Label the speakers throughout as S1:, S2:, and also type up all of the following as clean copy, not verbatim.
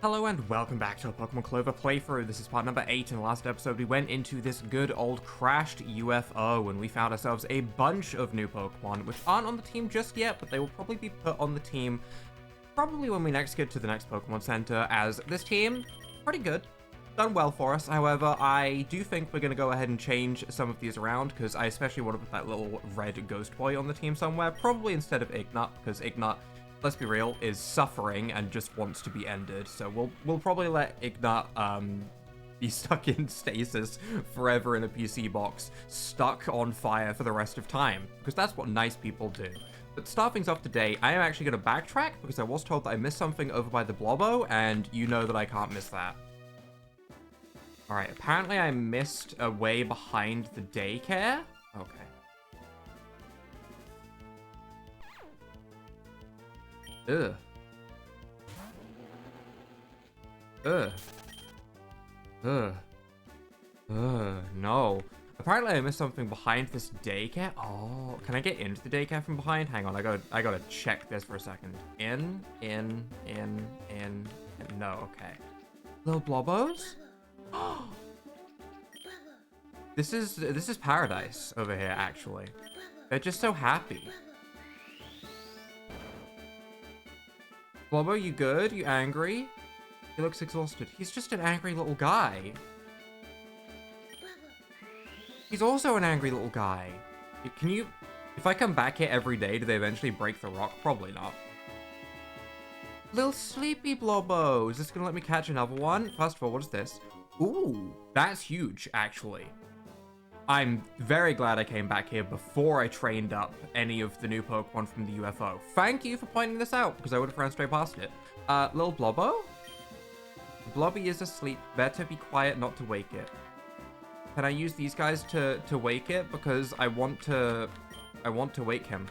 S1: Hello and welcome back to a Pokemon Clover playthrough. This is part number 8. In the last episode, we went into this good old crashed UFO and we found ourselves a bunch of new Pokemon, which aren't on the team just yet, but they will probably be put on the team probably when we next get to the next Pokemon Center, as this team, pretty good. Done well for us. However, I do think we're going to go ahead and change some of these around, because I especially want to put that little red ghost boy on the team somewhere, probably instead of Ignat, because Ignat, let's be real, is suffering and just wants to be ended. So we'll probably let Ignat be stuck in stasis forever in a PC box, stuck on fire for the rest of time, because that's what nice people do. But to start things off today, I am actually going to backtrack, because I was told that I missed something over by the Blobbo, and you know that I can't miss that. Alright, apparently I missed a way behind the daycare. Okay. Ugh. Ugh. Ugh. Ugh. No. Apparently I missed something behind this daycare. Oh, can I get into the daycare from behind? Hang on, I gotta check this for a second. In. No, okay. Little Blobbos? This is paradise over here, actually. They're just so happy. Blobbo, you good? You angry? He looks exhausted. He's just an angry little guy. He's also an angry little guy. Can you... If I come back here every day, do they eventually break the rock? Probably not. Little sleepy Blobbo. Is this gonna let me catch another one? First of all, what is this? Ooh, that's huge, actually. I'm very glad I came back here before I trained up any of the new Pokemon from the UFO. Thank you for pointing this out, because I would have ran straight past it. Little Blobbo? Blobby is asleep. Better be quiet not to wake it. Can I use these guys to wake it? Because I want to wake him.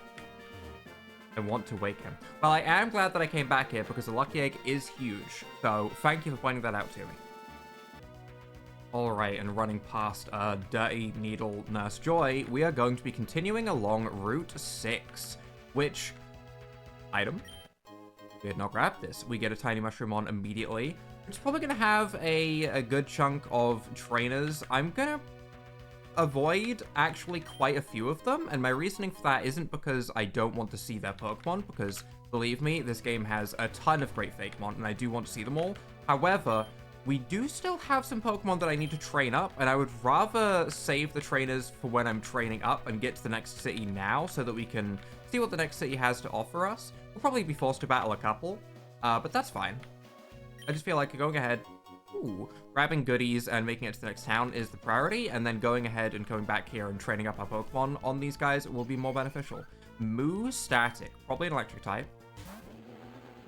S1: I want to wake him. Well, I am glad that I came back here, because the Lucky Egg is huge. So, thank you for pointing that out to me. Alright, and running past Dirty Needle Nurse Joy, we are going to be continuing along Route 6, which... Item? We had not grabbed this. We get a Tiny Mushroom on immediately. It's probably going to have a good chunk of trainers. I'm going to avoid actually quite a few of them, and my reasoning for that isn't because I don't want to see their Pokemon, because, believe me, this game has a ton of great Fakemon, and I do want to see them all. However, we do still have some Pokemon that I need to train up, and I would rather save the trainers for when I'm training up and get to the next city now, so that we can see what the next city has to offer us. We'll probably be forced to battle a couple, but that's fine. I just feel like going ahead, grabbing goodies and making it to the next town is the priority, and then going ahead and coming back here and training up our Pokemon on these guys will be more beneficial. Moo Static, probably an electric type.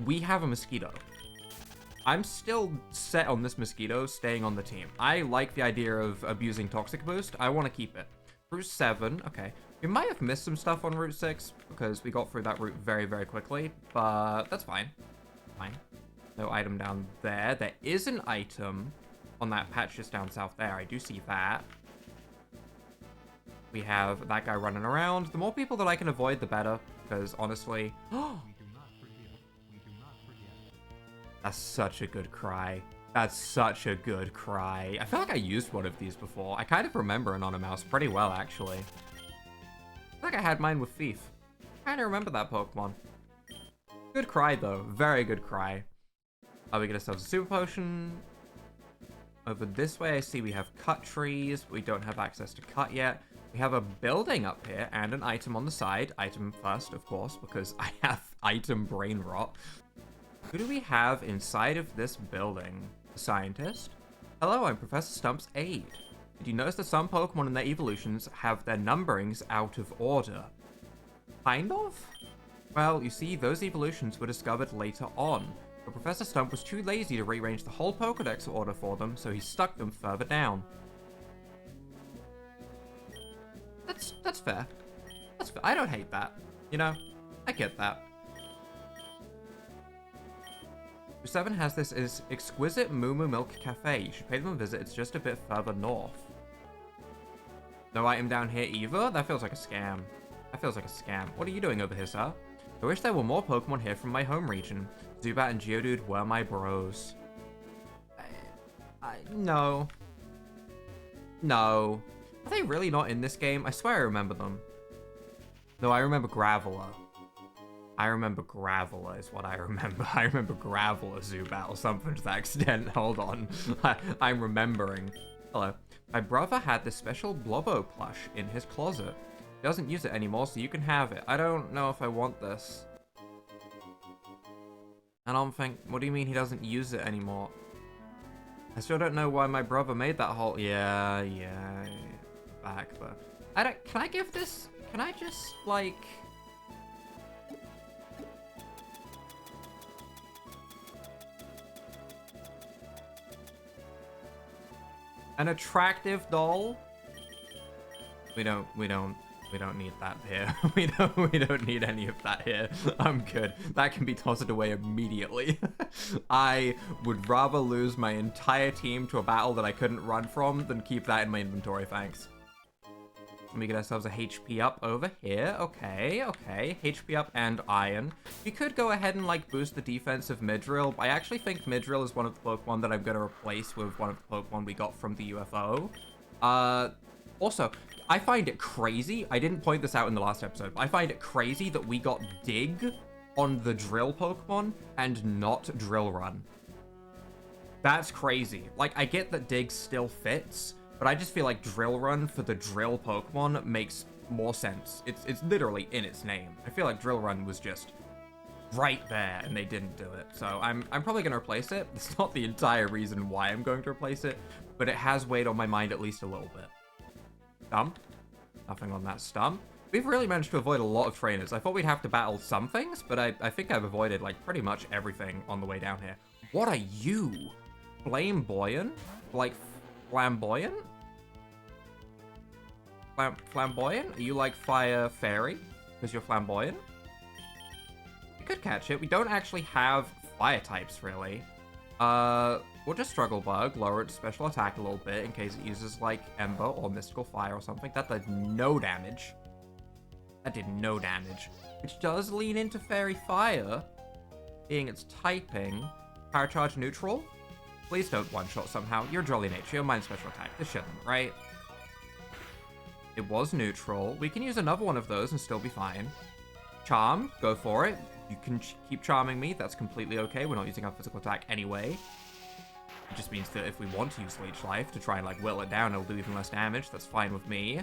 S1: We have a Mosquito. I'm still set on this Mosquito staying on the team. I like the idea of abusing Toxic Boost. I want to keep it. Route 7, okay. We might have missed some stuff on Route 6, because we got through that route very, very quickly, but that's fine. Fine. No item down there. There is an item on that patch just down south there. I do see that. We have that guy running around. The more people that I can avoid, the better, because honestly... That's such a good cry. That's such a good cry. I feel like I used one of these before. I kind of remember Anonymous pretty well, actually. I feel like I had mine with Thief. I kind of remember that Pokemon. Good cry, though. Very good cry. We get ourselves a Super Potion. Over this way, I see we have cut trees. We don't have access to cut yet. We have a building up here and an item on the side. Item first, of course, because I have item brain rot. Who do we have inside of this building? A scientist? Hello, I'm Professor Stump's aide. Did you notice that some Pokemon and their evolutions have their numberings out of order? Kind of? Well, you see, those evolutions were discovered later on, but Professor Stump was too lazy to rearrange the whole Pokedex order for them, so he stuck them further down. That's fair. That's fair. I don't hate that. You know, I get that. 7 has this exquisite Moo Moo Milk Cafe. You should pay them a visit. It's just a bit further north. No item down here either? That feels like a scam. That feels like a scam. What are you doing over here, sir? I wish there were more Pokemon here from my home region. Zubat and Geodude were my bros. No. No. Are they really not in this game? I swear I remember them. No, I remember Graveler. I remember Graveler is what I remember. I remember Graveler Zubat or something to that extent. Hold on. I'm remembering. Hello. My brother had this special Blobbo plush in his closet. He doesn't use it anymore, so you can have it. I don't know if I want this. I don't think... What do you mean he doesn't use it anymore? I still don't know why my brother made that whole... Yeah. Back, but... I don't... Can I give this... Can I just, like... An attractive doll? We don't need that here. we don't need any of that here. I'm good. That can be tossed away immediately. I would rather lose my entire team to a battle that I couldn't run from than keep that in my inventory, thanks. Let me get ourselves a HP up over here. Okay. HP up and iron. We could go ahead and, like, boost the defense of Midrill. I actually think Midrill is one of the Pokemon that I'm going to replace with one of the Pokemon we got from the UFO. Also, I find it crazy. I didn't point this out in the last episode, but I find it crazy that we got Dig on the Drill Pokemon and not Drill Run. That's crazy. Like, I get that Dig still fits, but I just feel like Drill Run for the Drill Pokemon makes more sense. It's literally in its name. I feel like Drill Run was just right there, and they didn't do it. So I'm probably going to replace it. It's not the entire reason why I'm going to replace it, but it has weighed on my mind at least a little bit. Stump. Nothing on that stump. We've really managed to avoid a lot of trainers. I thought we'd have to battle some things, but I think I've avoided, like, pretty much everything on the way down here. What are you? Flamboyant? Like... Flamboyant? Flamboyant? Are you like Fire Fairy? Because you're flamboyant? We could catch it. We don't actually have fire types, really. We'll just Struggle Bug, lower its special attack a little bit in case it uses, like, Ember or Mystical Fire or something. That did no damage. That did no damage. Which does lean into Fairy Fire, being its typing. Power Charge neutral? Please don't one-shot somehow. You're Jolly Nature. You're Mind Special Attack. This shouldn't, right? It was neutral. We can use another one of those and still be fine. Charm. Go for it. You can keep charming me. That's completely okay. We're not using our physical attack anyway. It just means that if we want to use Leech Life to try and, like, whittle it down, it'll do even less damage. That's fine with me.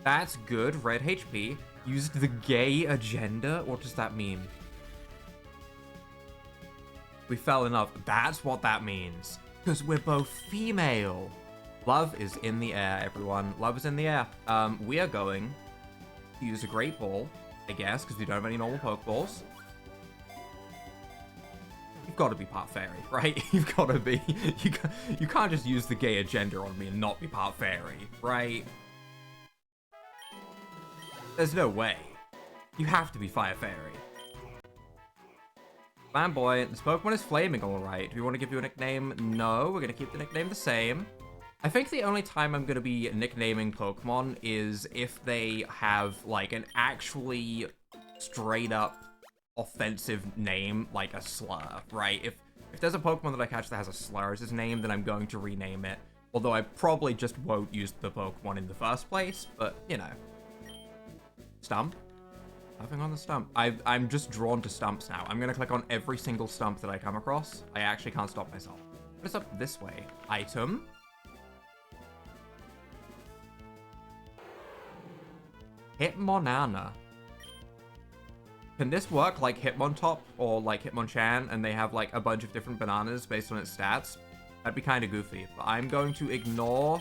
S1: That's good. Red HP. Used the gay agenda? What does that mean? We fell in love. That's what that means. Because we're both female. Love is in the air, everyone. Love is in the air. We are going to use a Great Ball, I guess, because we don't have any normal Pokeballs. You've got to be part fairy, right? You've got to be. You can't just use the gay agenda on me and not be part fairy, right? There's no way. You have to be Fire Fairy. Flamboyant. This Pokemon is flaming, alright. Do we want to give you a nickname? No, we're going to keep the nickname the same. I think the only time I'm going to be nicknaming Pokemon is if they have, like, an actually straight-up offensive name, like a slur, right? If there's a Pokemon that I catch that has a slur as his name, then I'm going to rename it. Although I probably just won't use the Pokemon in the first place, but, you know. Stump. Nothing on the stump. I'm just drawn to stumps now. I'm going to click on every single stump that I come across. I actually can't stop myself. What is up this way? Item. Hitmonana. Can this work like Hitmontop or like Hitmonchan and they have like a bunch of different bananas based on its stats? That'd be kind of goofy. But I'm going to ignore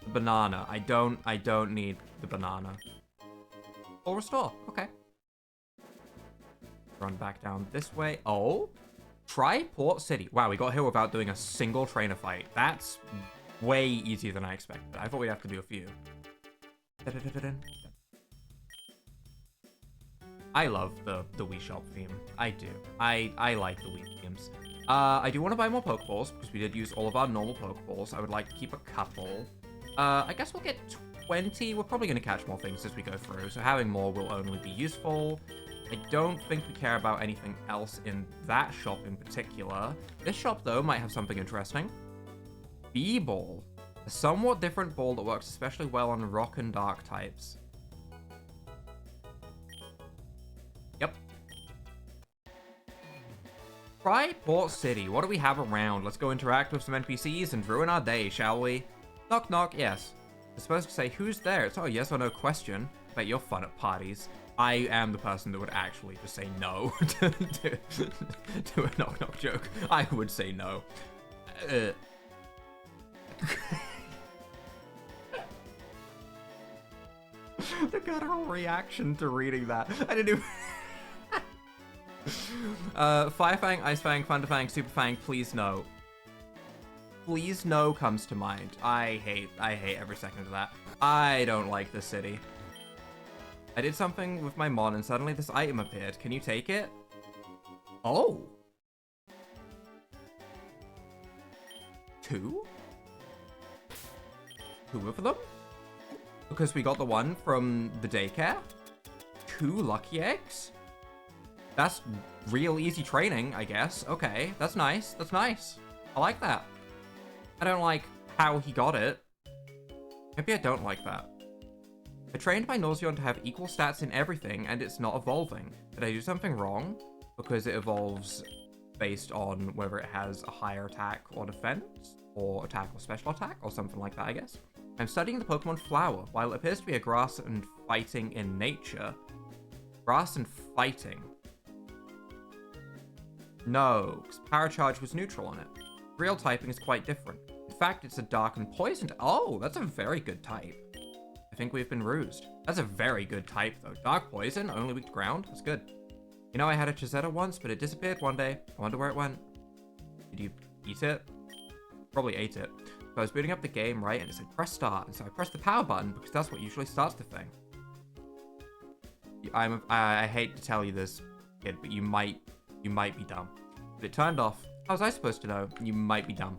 S1: the banana. I don't need the banana. Or restore. Okay. Run back down this way. Oh, Triport City. Wow, we got here without doing a single trainer fight. That's way easier than I expected. I thought we'd have to do a few. I love the Wii Shop theme. I do. I like the Wii themes. I do want to buy more Pokeballs because we did use all of our normal Pokeballs. I would like to keep a couple. I guess we'll get 20. We're probably going to catch more things as we go through, so having more will only be useful. I don't think we care about anything else in that shop in particular. This shop, though, might have something interesting. B-Ball. A somewhat different ball that works especially well on rock and dark types. Yep. Triport City. What do we have around? Let's go interact with some NPCs and ruin our day, shall we? Knock knock, yes. It's supposed to say, who's there? It's not a yes or no question. Bet you're fun at parties. I am the person that would actually just say no to a knock knock joke. I would say no. The guttural reaction to reading that. I didn't even... Firefang, Icefang, Thunderfang, Superfang, please no. Please no comes to mind. I hate every second of that. I don't like this city. I did something with my mon and suddenly this item appeared. Can you take it? Oh. 2? 2 of them? Because we got the one from the daycare? 2 lucky eggs? That's real easy training, I guess. Okay, that's nice. That's nice. I like that. I don't like how he got it. Maybe I don't like that. I trained my Nauseon to have equal stats in everything, and it's not evolving. Did I do something wrong? Because it evolves based on whether it has a higher attack or defense, or attack or special attack, or something like that, I guess. I'm studying the Pokemon Flower. While it appears to be a grass and fighting in nature. Grass and fighting. No, because Paracharge was neutral on it. Real typing is quite different. In fact, it's a dark and poisoned. Oh, that's a very good type. I think we've been rused. That's a very good type, though. Dark poison, only weak to ground. That's good. You know, I had a Chizetta once, but it disappeared one day. I wonder where it went. Did you eat it? Probably ate it. So I was booting up the game, right, and it said press start, and so I pressed the power button because that's what usually starts the thing. I hate to tell you this, kid, but you might be dumb. But it turned off. How was I supposed to know? You might be dumb.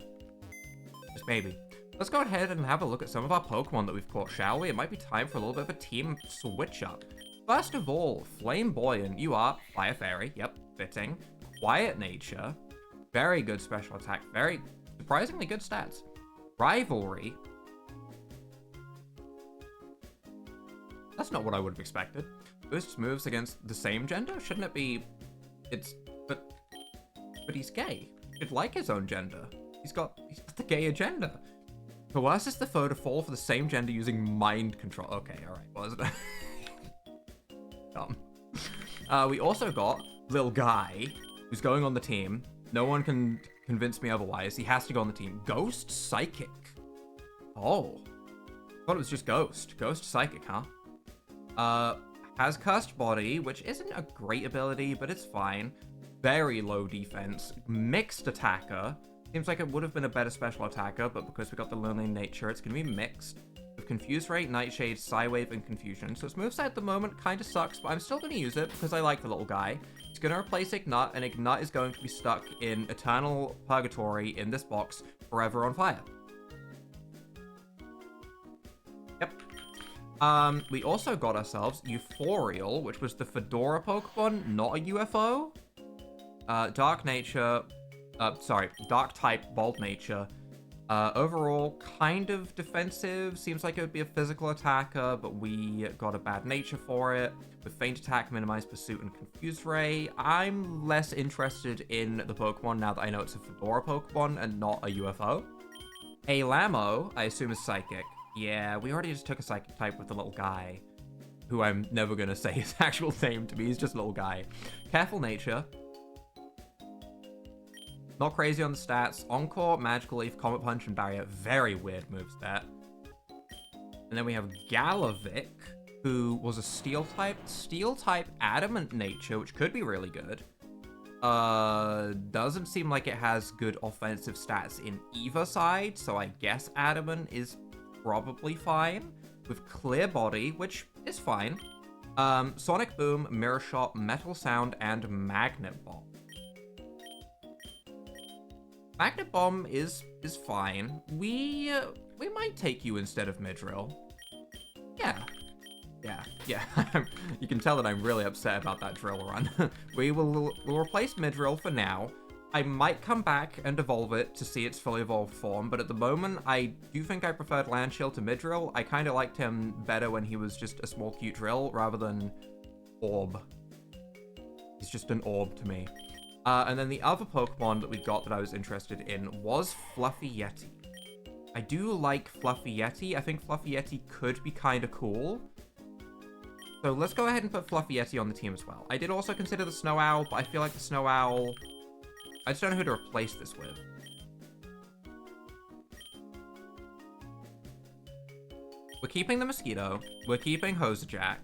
S1: Just maybe. Let's go ahead and have a look at some of our Pokemon that we've caught, shall we? It might be time for a little bit of a team switch up. First of all, Flamboyant, you are Fire Fairy. Yep, fitting. Quiet Nature. Very good special attack. Very surprisingly good stats. Rivalry. That's not what I would have expected. Boosts moves against the same gender? Shouldn't it be... But he's gay. He'd like his own gender. He's got the gay agenda. Coerces the foe to fall for the same gender using mind control. Okay, alright. Wasn't it? Dumb. We also got Lil Guy, who's going on the team. No one can convince me otherwise. He has to go on the team. Ghost Psychic. Oh. I thought it was just Ghost. Ghost Psychic, huh? Has Cursed Body, which isn't a great ability, but it's fine. Very low defense. Mixed Attacker. Seems like it would have been a better special attacker, but because we got the Lonely Nature, it's going to be mixed. With Confuse Ray, Nightshade, Psywave, and Confusion. So its moveset at the moment kind of sucks, but I'm still going to use it because I like the little guy. It's going to replace Ignat, and Ignat is going to be stuck in eternal purgatory in this box, forever on fire. Yep. We also got ourselves Euphorial, which was the Fedora Pokemon, not a UFO. Dark Nature... Dark type, Bold Nature. Overall, kind of defensive. Seems like it would be a physical attacker, but we got a bad nature for it. With Feint Attack, Minimize Pursuit, and Confuse Ray. I'm less interested in the Pokemon now that I know it's a Fedora Pokemon and not a UFO. A Lamo, I assume, is Psychic. Yeah, we already just took a Psychic type with the little guy, who I'm never going to say his actual name to me. He's just a little guy. Careful Nature. Not crazy on the stats. Encore, Magical Leaf, Comet Punch, and Barrier. Very weird moves there. And then we have Galavic, who was a Steel type. Steel type Adamant Nature, which could be really good. Doesn't seem like it has good offensive stats in either side, so I guess Adamant is probably fine. With Clear Body, which is fine. Sonic Boom, Mirror Shot, Metal Sound, and Magnet Bomb. Magnet Bomb is fine. We might take you instead of Midrill. Yeah. You can tell that I'm really upset about that drill run. We'll replace Midrill for now I might come back and evolve it to see its fully evolved form, but at the moment, I do think I preferred Landshield to Midrill. I kind of liked him better when he was just a small cute drill rather than Orb. He's just an orb to me. And then the other Pokemon that we got that I was interested in was Fluffy Yeti. I do like Fluffy Yeti. I think Fluffy Yeti could be kind of cool. So let's go ahead and put Fluffy Yeti on the team as well. I did also consider the Snow Owl, but I feel like the Snow Owl... I just don't know who to replace this with. We're keeping the Mosquito. We're keeping Hosejack.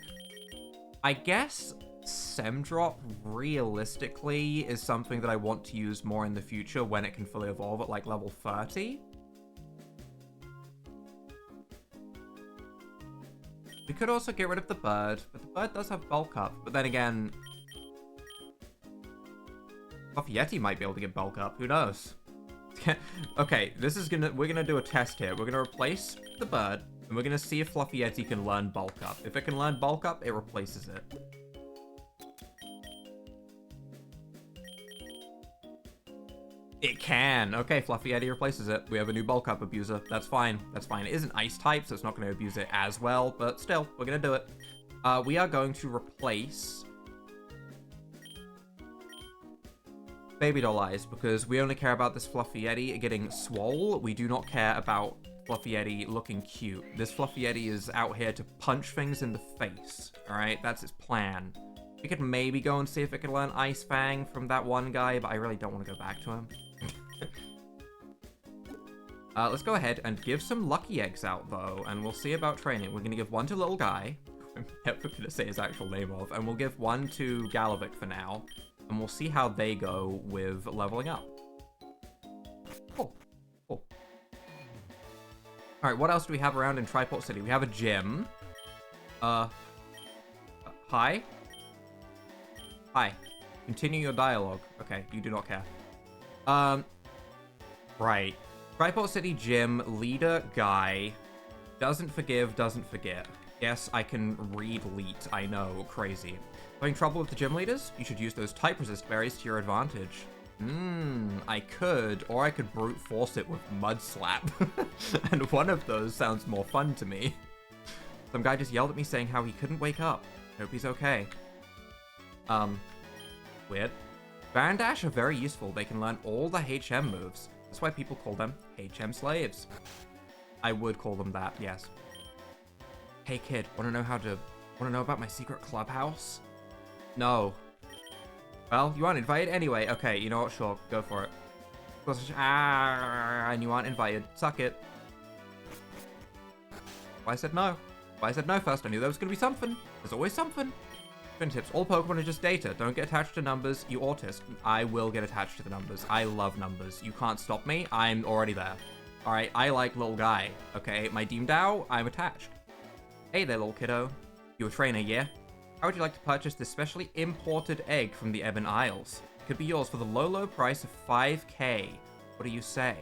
S1: I guess Semdrop, realistically, is something that I want to use more in the future when it can fully evolve at, like, level 30. We could also get rid of the bird, but the bird does have bulk up. But then again, Fluffy Yeti might be able to get bulk up. Who knows? Okay, we're gonna do a test here. We're gonna replace the bird, and we're gonna see if Fluffy Yeti can learn bulk up. If it can learn bulk up, it replaces it. It can. Okay, Fluffy Yeti replaces it. We have a new bulk up abuser. That's fine. That's fine. It is an ice type, so it's not going to abuse it as well, but still, we're going to do it. We are going to replace Baby Doll Eyes, because we only care about this Fluffy Yeti getting swole. We do not care about Fluffy Yeti looking cute. This Fluffy Yeti is out here to punch things in the face, alright? That's its plan. We could maybe go and see if it can learn Ice Fang from that one guy, but I really don't want to go back to him. Let's go ahead and give some Lucky Eggs out, though, and we'll see about training. We're going to give one to Little Guy. I'm never going to say his actual name off. And we'll give one to Galavic for now. And we'll see how they go with leveling up. Cool. Cool. Alright, what else do we have around in Triport City? We have a gym. Hi? Hi. Continue your dialogue. Okay, you do not care. Right. Triport City Gym, leader guy. Doesn't forgive, doesn't forget. Yes, I can read Leet. I know, crazy. Having trouble with the gym leaders? You should use those type resist berries to your advantage. I could, or I could brute force it with Mud Slap. And one of those sounds more fun to me. Some guy just yelled at me saying how he couldn't wake up. Hope he's okay. Weird. Varandash are very useful. They can learn all the HM moves. That's why people call them HM slaves. I would call them that, yes. Hey kid, wanna know about my secret clubhouse? No. Well, you aren't invited anyway. Okay, you know what? Sure, go for it. And you aren't invited. Suck it. Why I said no? Why I said no first? I knew there was gonna be something. There's always something. Twin tips. All Pokemon are just data. Don't get attached to numbers, you autist. I will get attached to the numbers. I love numbers. You can't stop me. I'm already there. Alright, I like Little Guy. Okay, my Deemdow, I'm attached. Hey there, little kiddo. You a trainer, yeah? How would you like to purchase this specially imported egg from the Ebon Isles? It could be yours for the low, low price of 5k. What do you say?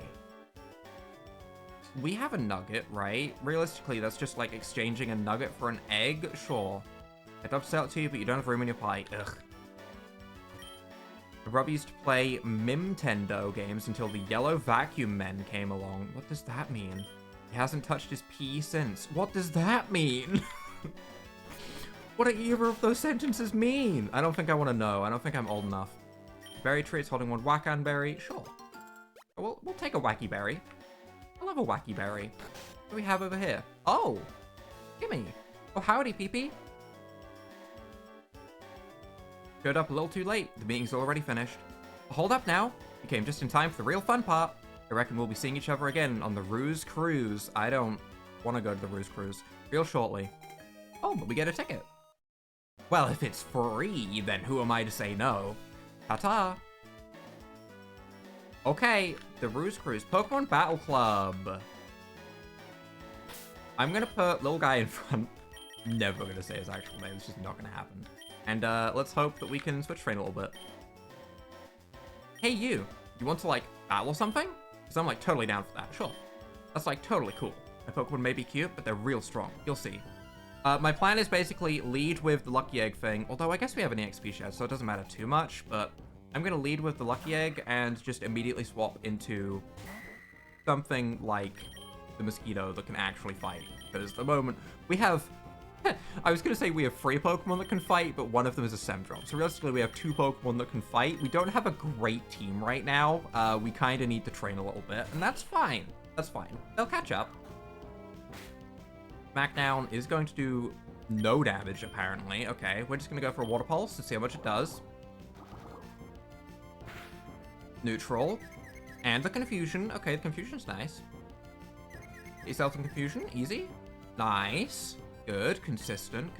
S1: We have a nugget, right? Realistically, that's just like exchanging a nugget for an egg? Sure. I'd love to sell it to you, but you don't have room in your pie. Ugh. Rob used to play Mimtendo games until the Yellow Vacuum Men came along. What does that mean? He hasn't touched his pee since. What does that mean? What do either of those sentences mean? I don't think I want to know. I don't think I'm old enough. Berry treats holding one Wakan berry. Sure. We'll take a Wacky berry. I love a Wacky berry. What do we have over here? Oh! Gimme! Oh, howdy, Pee-Pee. Showed up a little too late. The meeting's already finished. Hold up now. You came just in time for the real fun part. I reckon we'll be seeing each other again on the Ruse Cruise. I don't want to go to the Ruse Cruise. Real shortly. Oh, but we get a ticket. Well, if it's free, then who am I to say no? Ta-ta. Okay, the Ruse Cruise. Pokemon Battle Club. I'm gonna put Little Guy in front. Never gonna say his actual name. It's just not gonna happen. And let's hope that we can switch train a little bit. Hey, you want to, like, battle or something? Because I'm, like, totally down for that. Sure. That's, like, totally cool. My Pokemon may be cute, but they're real strong. You'll see. My plan is basically lead with the Lucky Egg thing, although I guess we have an EXP share, so it doesn't matter too much, but I'm going to lead with the Lucky Egg and just immediately swap into something like the Mosquito that can actually fight. Because at the moment, we have... I was going to say we have 3 Pokemon that can fight, but one of them is a Semdrop. So realistically, we have 2 Pokemon that can fight. We don't have a great team right now. We kind of need to train a little bit, and that's fine. That's fine. They'll catch up. Smackdown is going to do no damage, apparently. Okay, we're just going to go for a Water Pulse to see how much it does. Neutral. And the Confusion. Okay, the Confusion's nice. Get yourself some Confusion. Easy. Nice. Good. Consistent.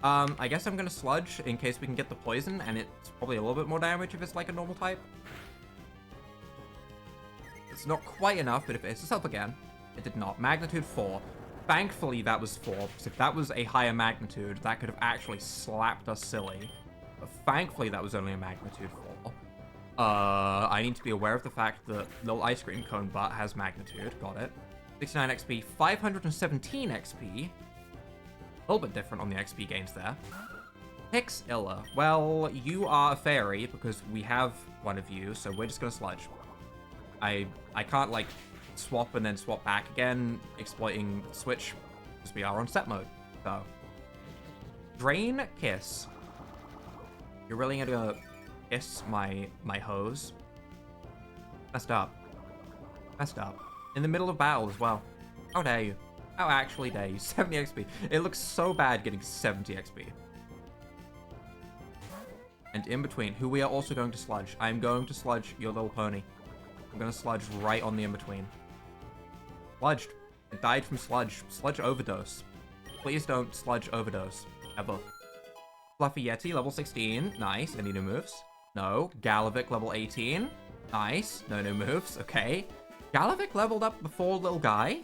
S1: I guess I'm going to Sludge in case we can get the Poison, and it's probably a little bit more damage if it's like a normal type. It's not quite enough, but if it hits us up again, it did not. Magnitude 4. Thankfully, that was 4, because if that was a higher magnitude, that could have actually slapped us silly. But thankfully, that was only a magnitude 4. I need to be aware of the fact that little ice cream cone butt has magnitude. Got it. 69 XP, 517 XP. A little bit different on the XP gains there. Pixilla. Well, you are a fairy because we have one of you, so we're just gonna Sludge. I can't, like, swap and then swap back again, exploiting Switch, because we are on set mode. So, Drain, Kiss. You're really gonna kiss my hose? Messed up. In the middle of battle as well. How dare you? How actually dare you? 70 XP. It looks so bad getting 70 XP. And in between, who we are also going to Sludge. I'm going to Sludge your little pony. I'm going to Sludge right on the in-between. Sludged. It died from Sludge. Sludge overdose. Please don't Sludge overdose. Ever. Fluffy Yeti, level 16. Nice. Any new moves? No. Galavic, level 18. Nice. No new moves. Okay. Galavic leveled up before little guy?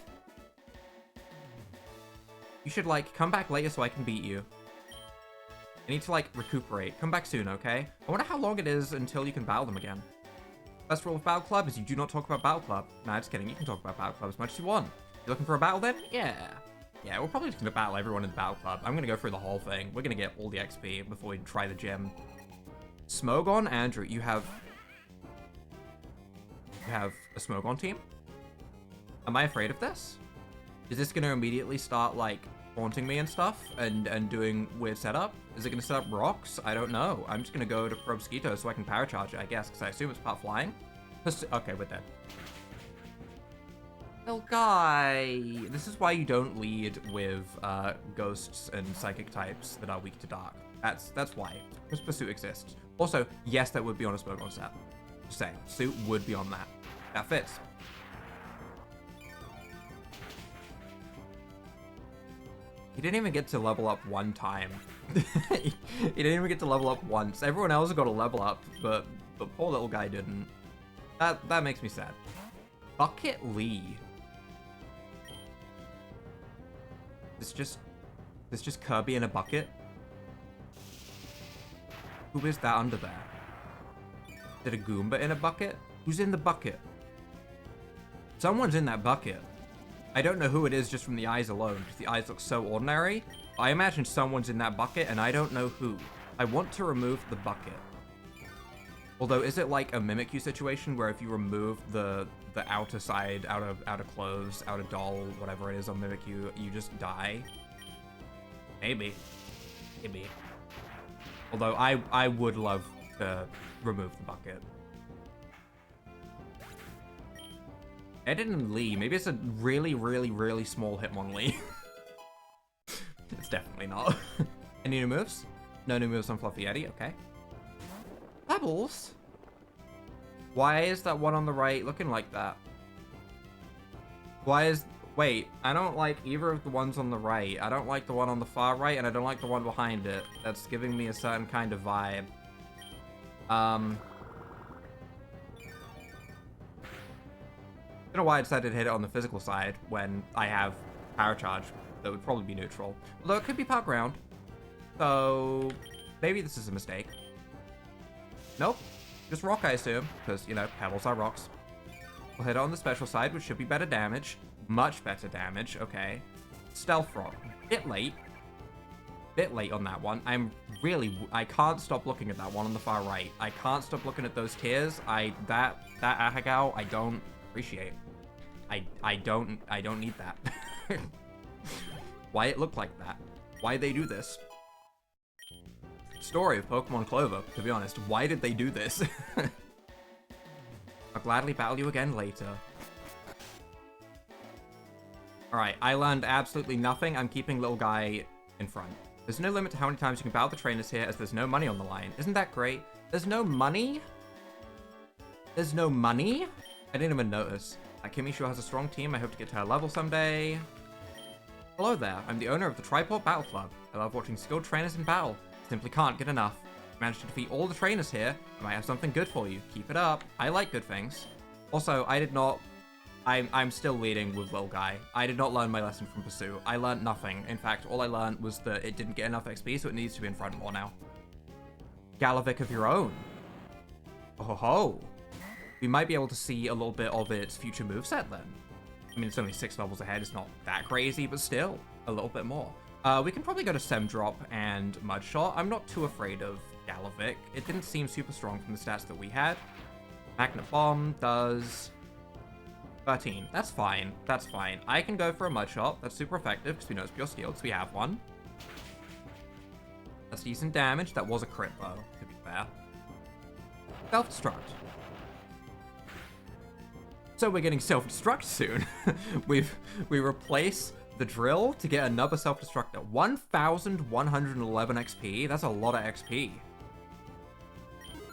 S1: You should, like, come back later so I can beat you. I need to, like, recuperate. Come back soon, okay? I wonder how long it is until you can battle them again. Best rule of Battle Club is you do not talk about Battle Club. Nah, just kidding. You can talk about Battle Club as much as you want. You looking for a battle then? Yeah. Yeah, we're probably just going to battle everyone in the Battle Club. I'm going to go through the whole thing. We're going to get all the XP before we try the gym. Smogon, Andrew, you have a Smogon team? Am I afraid of this? Is this going to immediately start, like, haunting me and stuff and doing weird setup? Is it going to set up rocks? I don't know. I'm just going to go to Probsquito so I can power charge it, I guess, because I assume it's part flying. Okay, we're dead. Little guy. This is why you don't lead with ghosts and psychic types that are weak to dark. That's why. This pursuit exists. Also, yes, that would be on a Smogon set. Just saying, suit would be on that. That fits. He didn't even get to level up one time. He didn't even get to level up once. Everyone else got a level up, but the poor little guy didn't. That makes me sad. Bucket Lee. This just Kirby in a bucket? Who is that under there? Is it a Goomba in a bucket? Who's in the bucket? Someone's in that bucket. I don't know who it is just from the eyes alone, because the eyes look so ordinary. I imagine someone's in that bucket, and I don't know who. I want to remove the bucket. Although, is it like a Mimikyu situation, where if you remove the outer side, out of clothes, out of doll, whatever it is on Mimikyu, you just die? Maybe. Maybe. Although, I would love to remove the bucket. Eden and Lee. Maybe it's a really, really, really small Hitmonlee. It's definitely not. Any new moves? No new moves on Fluffy Yeti. Okay. Pebbles? Why is that one on the right looking like that? Wait, I don't like either of the ones on the right. I don't like the one on the far right, and I don't like the one behind it. That's giving me a certain kind of vibe. I don't know why I decided to hit it on the physical side when I have power charge that would probably be neutral. Although it could be part ground. So maybe this is a mistake. Nope. Just rock, I assume. Because, you know, pebbles are rocks. We'll hit it on the special side, which should be better damage. Much better damage. Okay. Stealth rock. Bit late. bit late on that one. I can't stop looking at that one on the far right. I can't stop looking at those tiers. That Ahegao, I don't appreciate. I don't need that. Why it looked like that? Why they do this? Story of Pokemon Clover, to be honest. Why did they do this? I'll gladly battle you again later. Alright, I learned absolutely nothing. I'm keeping little guy in front. There's no limit to how many times you can battle the trainers here, as there's no money on the line. Isn't that great? There's no money? There's no money? I didn't even notice. Kimmy sure has a strong team. I hope to get to her level someday. Hello there. I'm the owner of the Triport Battle Club. I love watching skilled trainers in battle. Simply can't get enough. Managed to defeat all the trainers here. I might have something good for you. Keep it up. I like good things. Also, I did not... I'm still leading with Little Guy. I did not learn my lesson from Pursue. I learned nothing. In fact, all I learned was that it didn't get enough XP, so it needs to be in front more now. Galavic of your own. Oh ho ho. We might be able to see a little bit of its future moveset then. I mean, it's only 6 levels ahead. It's not that crazy, but still, a little bit more. We can probably go to Semdrop and Mudshot. I'm not too afraid of Galavic. It didn't seem super strong from the stats that we had. Magnet Bomb does 13. That's fine. That's fine. I can go for a Mudshot. That's super effective because we know it's pure steel because we have one. That's decent damage. That was a crit though, to be fair. Self-destruct. So we're getting self-destruct soon. we replace the drill to get another self-destructor. 1,111 XP. That's a lot of XP.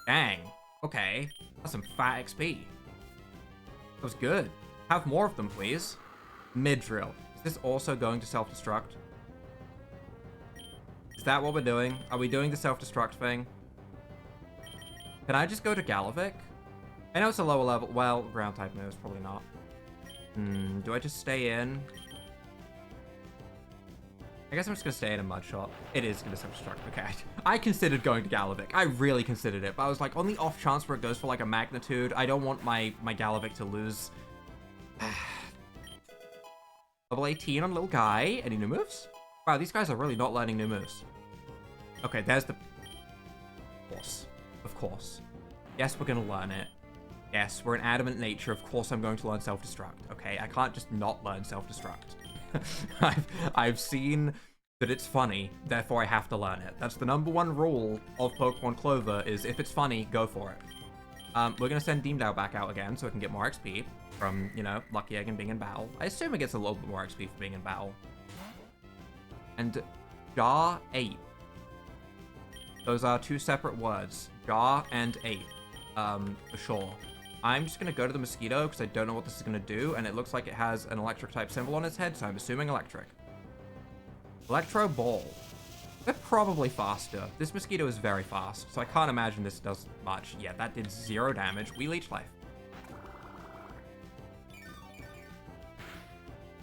S1: Dang. Okay. That's some fat XP. That was good. Have more of them, please. Mid-drill. Is this also going to self-destruct? Is that what we're doing? Are we doing the self-destruct thing? Can I just go to Galavic? I know it's a lower level. Well, ground type moves, probably not. Do I just stay in? I guess I'm just gonna stay in a Mudshot. It is gonna self-destruct. Okay. I considered going to Galavic. I really considered it, but I was like, on the off chance where it goes for like a magnitude, I don't want my Galavic to lose. Level 18 on little guy. Any new moves? Wow, these guys are really not learning new moves. Okay, there's the... Of course. Of course. Yes, we're gonna learn it. Yes, we're an adamant nature. Of course I'm going to learn self-destruct. Okay, I can't just not learn self-destruct. I've seen that it's funny, therefore I have to learn it. That's the #1 rule of Pokemon Clover, is if it's funny, go for it. We're gonna send Deemdow back out again so it can get more XP from, you know, Lucky Egg and being in battle. I assume it gets a little bit more XP for being in battle. And Jar 8. Those are 2 separate words. Jar and 8. For sure. I'm just going to go to the Mosquito because I don't know what this is going to do, and it looks like it has an electric type symbol on its head, so I'm assuming electric. Electro Ball. They're probably faster. This Mosquito is very fast, so I can't imagine this does much. Yeah, that did 0 damage. We leech life.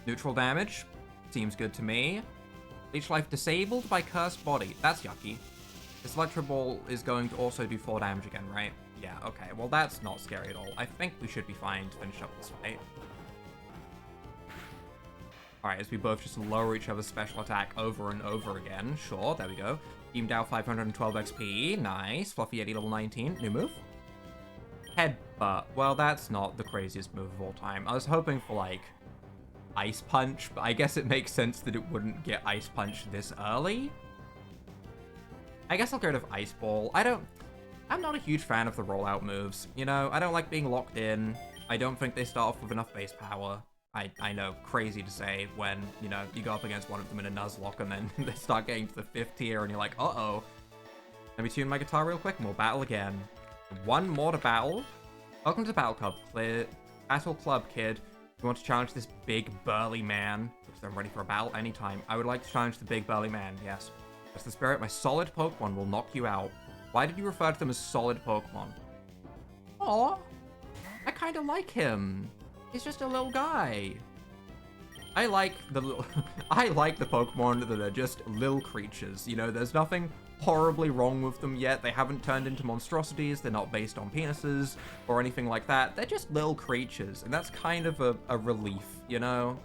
S1: Neutral damage. Seems good to me. Leech life disabled by Cursed Body. That's yucky. This Electro Ball is going to also do 4 damage again, right? Yeah, okay. Well, that's not scary at all. I think we should be fine to finish up this fight. Alright, as we both just lower each other's special attack over and over again. Sure, there we go. Deemdow 512 XP. Nice. Fluffy Yeti level 19. New move. Headbutt. Well, that's not the craziest move of all time. I was hoping for, like, Ice Punch, but I guess it makes sense that it wouldn't get Ice Punch this early. I guess I'll get rid of Ice Ball. I'm not a huge fan of the rollout moves. You know, I don't like being locked in. I don't think they start off with enough base power. I know, crazy to say when, you know, you go up against one of them in a Nuzlocke and then they start getting to the 5th tier and you're like, uh-oh. Let me tune my guitar real quick and we'll battle again. 1 more to battle. Welcome to the Battle Club, kid. You want to challenge this big burly man? Looks like I'm ready for a battle anytime. I would like to challenge the big burly man, yes. That's the spirit. My solid Pokemon will knock you out. Why did you refer to them as solid Pokemon? Aw, I kind of like him. He's just a little guy. I like the Pokemon that are just little creatures. You know, there's nothing horribly wrong with them yet. They haven't turned into monstrosities. They're not based on penises or anything like that. They're just little creatures, and that's kind of a relief, you know?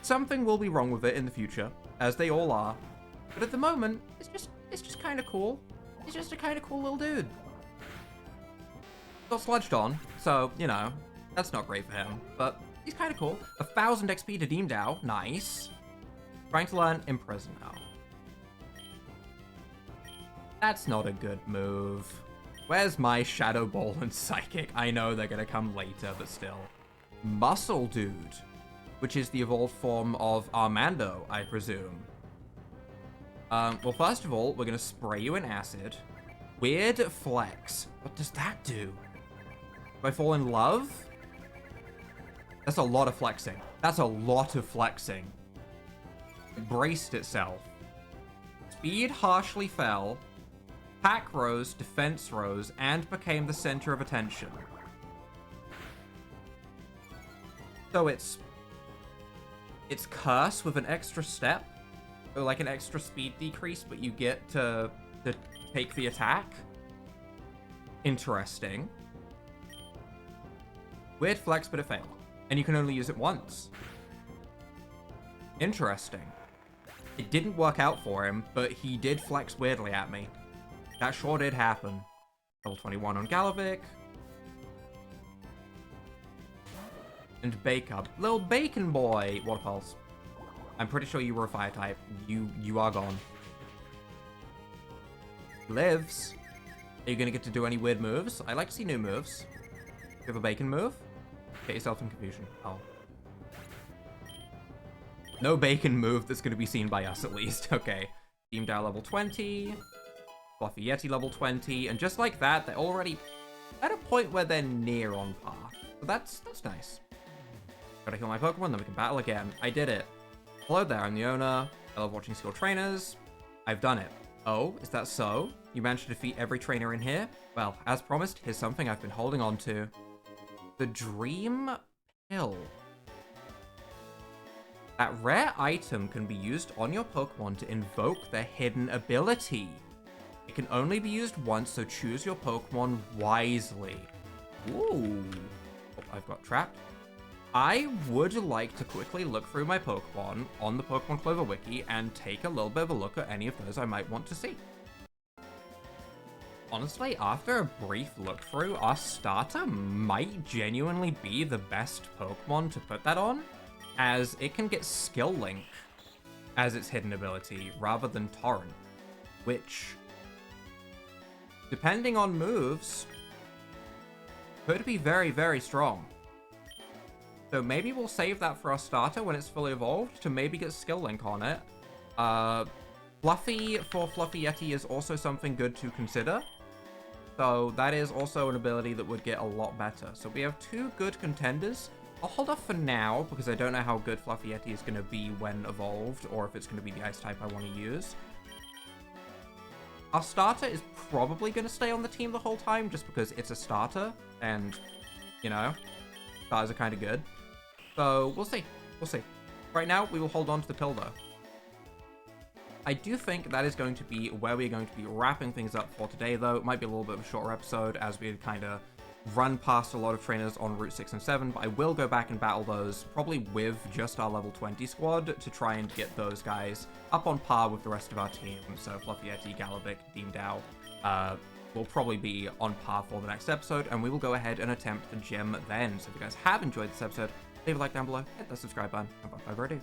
S1: Something will be wrong with it in the future, as they all are. But at the moment, it's just kind of cool. He's just a kind of cool little dude. Got sludged on, so, you know, that's not great for him, but he's kind of cool. 1,000 XP to Deem Dow, nice. Trying to learn Imprison now. That's not a good move. Where's my Shadow Ball and Psychic? I know they're gonna come later, but still. Muscle Dude, which is the evolved form of Armando, I presume. Well, first of all, we're gonna spray you in acid. Weird flex. What does that do? Do I fall in love? That's a lot of flexing. That's a lot of flexing. It braced itself. Speed harshly fell. Pack rose, defense rose, and became the center of attention. So it's curse with an extra step, or like an extra speed decrease, but you get to take the attack. Interesting. Weird flex, but it failed. And you can only use it once. Interesting. It didn't work out for him, but he did flex weirdly at me. That sure did happen. Level 21 on Galavic. And Bake Up. Little Bacon Boy! Water Pulse. I'm pretty sure you were a fire type. You are gone. Lives. Are you gonna get to do any weird moves? I like to see new moves. You have a bacon move? Get yourself in confusion. Oh. No bacon move that's gonna be seen by us, at least. Okay. Team Dow level 20. Fluffy Yeti level 20. And just like that, they're already at a point where they're near on par. So that's nice. Gotta heal my Pokemon, then we can battle again. I did it. Hello there, I'm the owner. I love watching Skill Trainers. I've done it. Oh, is that so? You managed to defeat every trainer in here? Well, as promised, here's something I've been holding on to. The Dream Pill. That rare item can be used on your Pokemon to invoke their hidden ability. It can only be used once, so choose your Pokemon wisely. Ooh. Oh, I've got trapped. I would like to quickly look through my Pokemon on the Pokemon Clover Wiki and take a little bit of a look at any of those I might want to see. Honestly, after a brief look through, our starter might genuinely be the best Pokemon to put that on, as it can get Skill Link as its hidden ability rather than Torrent, which, depending on moves, could be very, very strong. So maybe we'll save that for our starter when it's fully evolved to maybe get Skill Link on it. Fluffy for Fluffy Yeti is also something good to consider. So that is also an ability that would get a lot better. So we have two good contenders. I'll hold off for now because I don't know how good Fluffy Yeti is going to be when evolved, or if it's going to be the ice type I want to use. Our starter is probably going to stay on the team the whole time just because it's a starter and, you know, starters are kind of good. So we'll see. We'll see. Right now, we will hold on to the pill though. I do think that is going to be where we're going to be wrapping things up for today, though. It might be a little bit of a shorter episode as we kind of run past a lot of trainers on Route 6 and 7, but I will go back and battle those, probably with just our level 20 squad, to try and get those guys up on par with the rest of our team. So Fluffy Yeti, Galavic, Deem Dow will probably be on par for the next episode, and we will go ahead and attempt the gym then. So if you guys have enjoyed this episode, leave a like down below, hit the subscribe button, and bye-bye,